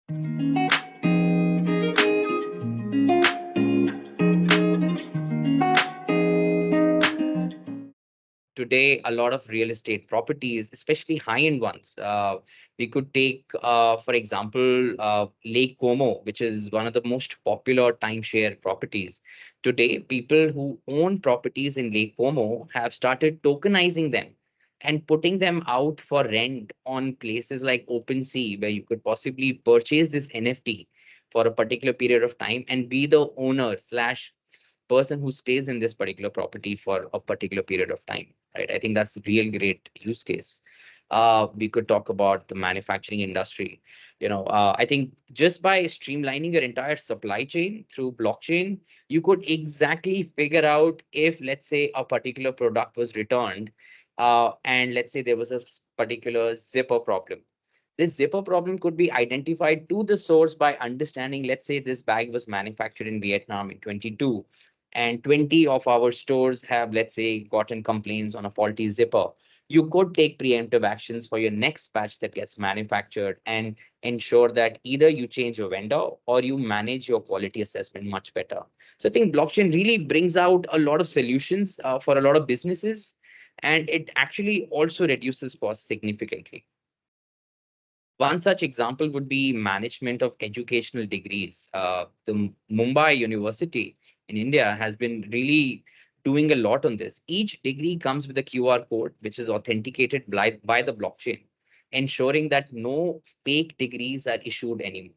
Today, a lot of real estate properties, especially high-end ones. We could take, for example, Lake Cuomo, which is one of the most popular timeshare properties. Today, people who own properties in Lake Cuomo have started tokenizing them and putting them out for rent on places like OpenSea, where you could possibly purchase this NFT for a particular period of time and be the owner slash person who stays in this particular property for a particular period of time, right? I think that's a real great use case. We could talk about the manufacturing industry. I think just by streamlining your entire supply chain through blockchain, you could exactly figure out if, let's say, a particular product was returned, and let's say there was a particular zipper problem. This zipper problem could be identified to the source by understanding, let's say this bag was manufactured in Vietnam in 22, and 20 of our stores have, let's say, gotten complaints on a faulty zipper. You could take preemptive actions for your next batch that gets manufactured and ensure that either you change your vendor or you manage your quality assessment much better. So I think blockchain really brings out a lot of solutions for a lot of businesses, and it actually also reduces costs significantly. One such example would be management of educational degrees. The Mumbai University in India has been really doing a lot on this. Each degree comes with a QR code, which is authenticated by the blockchain, ensuring that no fake degrees are issued anymore.